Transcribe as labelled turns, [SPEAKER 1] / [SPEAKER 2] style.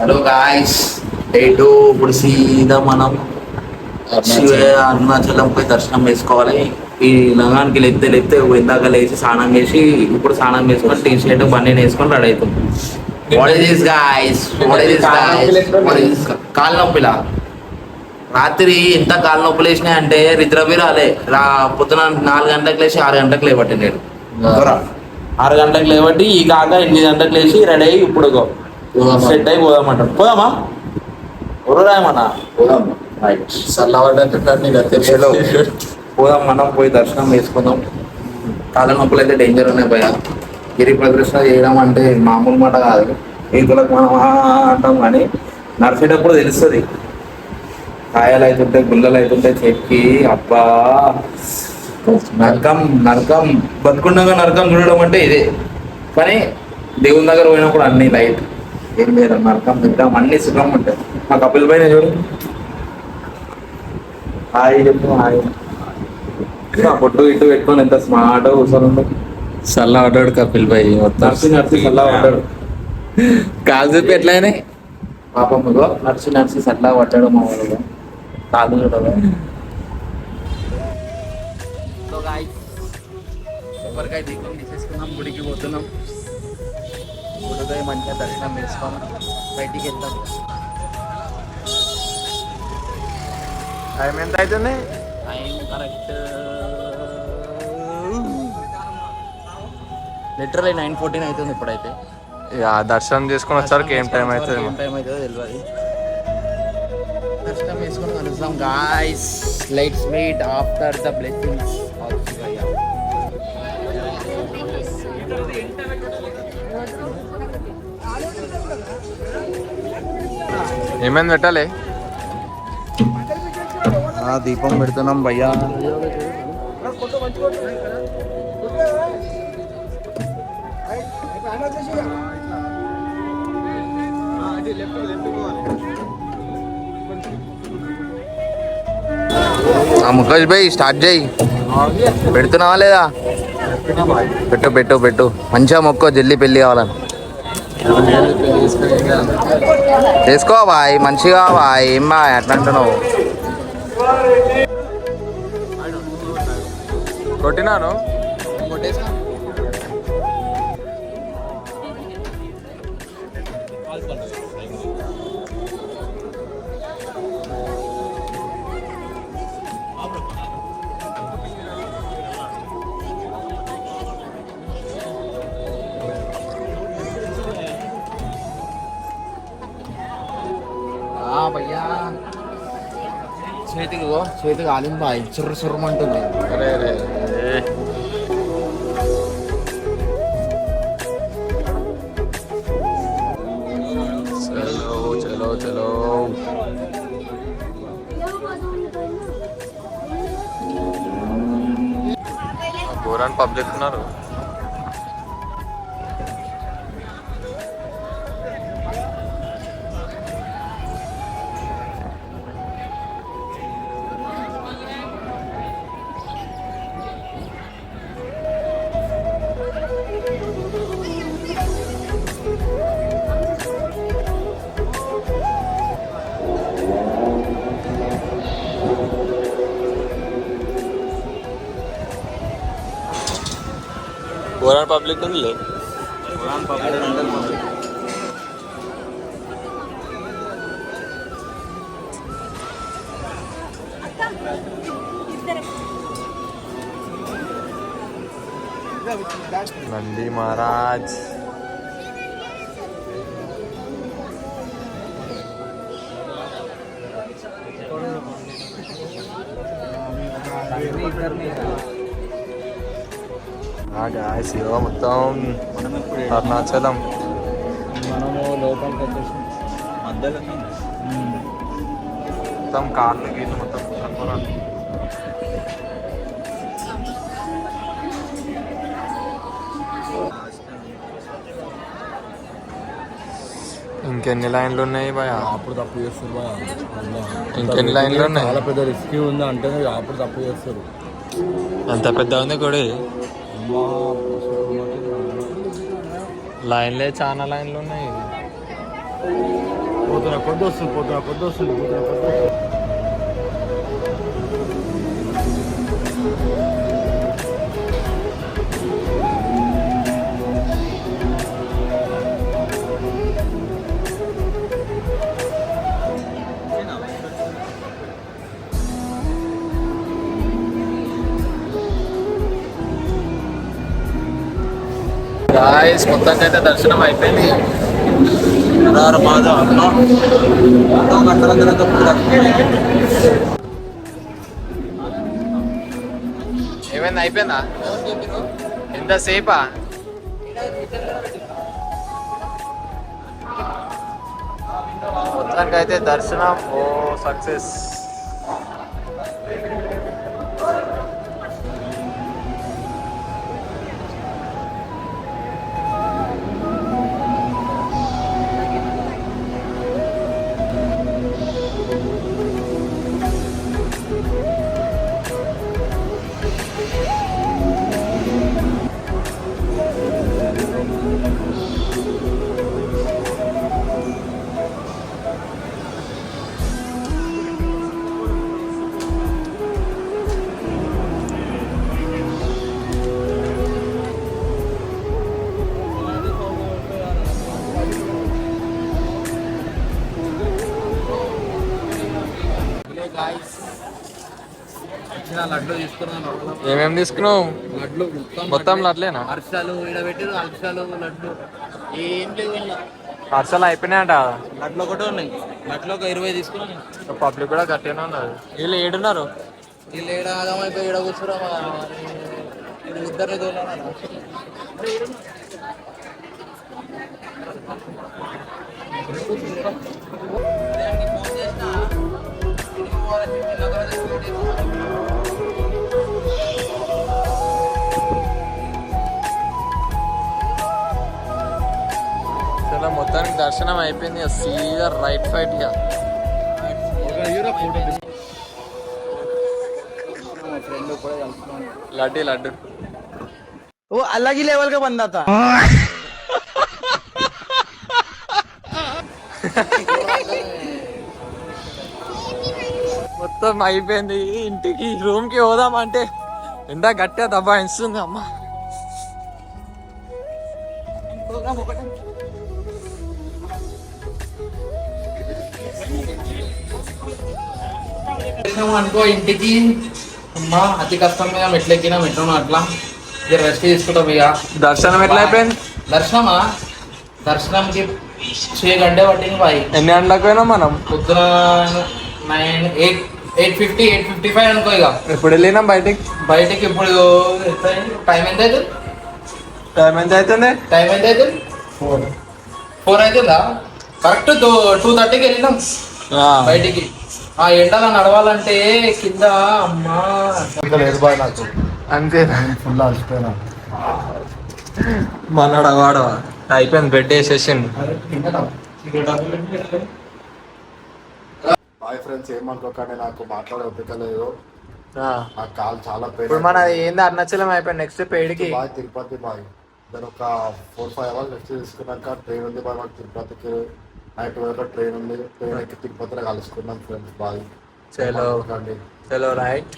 [SPEAKER 1] Hello guys, ఇప్పుడు సీదా మనం అరుణాచలం పోయి దర్శనం చేసుకోవాలి. ఈ లంగానికి లేపితే ఇందాక లేచి స్నానం చేసి ఇప్పుడు స్నానం చేసుకొని టీ షర్ట్ బండి వేసుకొని రెడీ అవుతుంది. కాలు నొప్పిలా రాత్రి ఎంత కాలు నొప్పులు వేసినాయి అంటే రిద్రవి రాలే. పొద్దున 4 గంటలకు లేచి 6 గంటలకు లేవట్టి నేను 6 గంటలకు లేవట్టి ఈ కాక 8 గంటలకు లేచి రెడీ అయ్యి ఇప్పుడు సెట్ అయి పోదామంటాడు. పోదామా రాయమన్నా పోదాం. మనం పోయి దర్శనం వేసుకుందాం. కాళ్ళ నొప్పులు అయితే డేంజర్ ఉన్నాయి భయ. గిరి ప్రదర్శన చేయడం అంటే మామూలు మాట కాదు. ఈతులకు మనం అంటాం కానీ నడిచేటప్పుడు తెలుస్తుంది. కాయలు అవుతుంటాయి, గుల్లలు అవుతుంటాయి చెక్కి. అబ్బా నరకం నరకం, బతుకుండగా నరకం చూడడం అంటే ఇదే. కానీ దేవుని దగ్గర పోయినప్పుడు అన్ని లైట్, ఏం లేదు నరకం తింటాం, అన్ని సుఖం ఉంటాయి. మా కపిల్ పైన చూడు, హాయ్ చెప్పు హాయ్. పొట్టు ఇటు పెట్టుకొని ఎంత స్మార్ట్ కూర్చొని
[SPEAKER 2] సల్లా పడ్డాడు కపిల్ భాయ్.
[SPEAKER 1] నడిచి నడిచి సల్లా పడ్డాడు.
[SPEAKER 2] కాలు చూపి ఎట్లయినా
[SPEAKER 1] పాపమ్మలో నడిచి నడిచి సల్లా పడ్డాడు మా వాళ్ళు. కాదు చూడదు. కొబ్బరికాయ దీపం తీసేసుకున్నాం, గుడికి పోతున్నాం. గుడిపై మంచిగా దర్శనం వేసుకున్నాం, బయటికి వెళ్తాం.
[SPEAKER 2] టైం ఎంత అవుతుంది?
[SPEAKER 1] టైం కరెక్ట్ లిటరలీ 9:14 అవుతుంది ఇప్పుడైతే.
[SPEAKER 2] దర్శనం చేసుకుని వచ్చారు. ఏం టైం అవుతుంది?
[SPEAKER 1] ఏం టైం అవుతుందో తెలియదు. దర్శనం వేసుకొని కలుస్తాం guys. Let's meet after the blessings of Shivayya.
[SPEAKER 2] ఏమైంది పెట్టాలి?
[SPEAKER 1] దీపం పెడుతున్నాం భయ్యా.
[SPEAKER 2] ముఖేష్ భాయ్ స్టార్ట్ చేయి. పెడుతున్నావా లేదా? పెట్టు పెట్టు పెట్టు. మంచిగా మొక్కో, జల్దీ పెళ్ళి కావాలని. చేసుకో బాయ్, మంచిగా బాయ్. ఏం బాయ్ అట్లా అంటున్నావు? కొట్టినాను.
[SPEAKER 1] భయ్యా చేతికి ఆలింది బాయ్, సుర్రమంటుంది.
[SPEAKER 2] చలో చలో చలో. ఘోరాన్ని పబ్లిక్ ఉన్నారు. ఘోరాన్ని పబ్లిక్ ఉంది. నంది మహారాజ్ శివ మొత్తం అరుణాచలం.
[SPEAKER 1] మనము లోపలికి వచ్చేసి మధ్యలో
[SPEAKER 2] మొత్తం కార్లు గీళ్ళు మొత్తం కనుగొనాలి. ఇంకెన్ని లైన్లు ఉన్నాయి భయ?
[SPEAKER 3] అప్పుడు తప్పు చేస్తారు భయ.
[SPEAKER 2] ఇంకెన్ని లైన్లు ఉన్నాయి?
[SPEAKER 3] చాలా పెద్ద రిస్క్ ఉంది అంటే అప్పుడు తప్పు చేస్తారు.
[SPEAKER 2] ఎంత పెద్ద ఉంది గుడి? లైన్లే చాలా లైన్లు ఉన్నాయి.
[SPEAKER 3] పొద్దున కొద్ది వస్తుంది పొద్దున కొద్ది వస్తుంది పొద్దున కొద్ది వస్తుంది.
[SPEAKER 2] గాయస్ మొత్తానికి అయితే దర్శనం అయిపోయింది. ఏమైంది అయిపోయిందా? ఎంతసేపా? మొత్తానికి అయితే దర్శనం ఓ సక్సెస్.
[SPEAKER 1] లడ్డు తీసుకున్నాను.
[SPEAKER 2] ఏమేమి తీసుకున్నావు?
[SPEAKER 1] లడ్లు
[SPEAKER 2] మొత్తం లడ్లేనా?
[SPEAKER 1] అరిసెలు ఈడబెట్టిరు, అరిసెలు లడ్డు ఏం లేవు ఇలా.
[SPEAKER 2] పార్సల్ అయిపోయినాయంట.
[SPEAKER 1] లడ్లు ఒకటే ఉన్నాయి. లడ్లు ఒక 20 తీసుకున్నాను.
[SPEAKER 2] పబ్లిక్ కూడా గట్టిగానే ఉన్నారు. వీళ్ళు ఏడున్నారు?
[SPEAKER 1] వీళ్ళు ఏడ ఆగమైపోయి ఈడ కూర్చురా. ఇద్దరు
[SPEAKER 2] చాలా మొత్తానికి దర్శనం అయిపోయింది. సీదా రైట్ సైడ్ ఇక లడ్డు లడ్డు
[SPEAKER 4] वो अलग ही लेवल का बंदा था.
[SPEAKER 2] మొత్తం అయిపోయింది. ఇంటికి రూమ్ కి పోదామంటే ఎంత గట్టిగా దబాయిస్తుంది అమ్మ.
[SPEAKER 1] అనుకో ఇంటికి అమ్మా అతి కష్టం మీద మెట్లు ఎక్కినా మెట్లను అట్లా ఇక రెస్ట్ తీసుకుంటాం. ఇక
[SPEAKER 2] దర్శనం ఎట్లా అయిపోయింది?
[SPEAKER 1] దర్శనమా? దర్శనంకి 6 గంటలు పట్టింది బాయ్.
[SPEAKER 2] ఎన్ని గంటలకు పోయినాం మనం?
[SPEAKER 1] పొద్దున 8:55 అనుకో. ఇక
[SPEAKER 2] ఎప్పుడు వెళ్ళినాం బయటికి?
[SPEAKER 1] బయటికి ఇప్పుడు టైం ఎంత అవుతుంది?
[SPEAKER 2] టైం ఎంత అవుతుంది?
[SPEAKER 1] టైం ఎంత అవుతుంది? 4 అవుతుందా? కరెక్ట్ 2:30కి వెళ్ళినాం బయటికి. ఆ ఎండలో నడవాలంటే కింద అమ్మా
[SPEAKER 3] నాకు
[SPEAKER 2] అంతేనా?
[SPEAKER 3] ఫుల్ అలసిపోయినా.
[SPEAKER 2] మనడా వాడవా అయిపోయింది. బెడ్ వేసేసిండు.
[SPEAKER 3] బాయ్ ఫ్రెండ్స్, ఏమనుకోకండి, నాకు మాట్లాడే ఓపిక లేదు. నాకు కాలు చాలా
[SPEAKER 2] ఇప్పుడు మన ఏంది అరుణాచలం అయిపోయింది. నెక్స్ట్ పేడికి
[SPEAKER 3] బాయ్ తిరుపతి బాయ్. నేను ఒక 4-5 అవర్స్ రెస్ట్ తీసుకున్నాక ట్రైన్ ఉంది బాయ్. మాకు తిరుపతికి నైట్ వరకు ట్రైన్ ఉంది. ట్రైన్ ఎక్కి తిరుపతిలో కలుసుకున్నాం ఫ్రెండ్స్ బాయ్.
[SPEAKER 2] చలో చలో రైట్.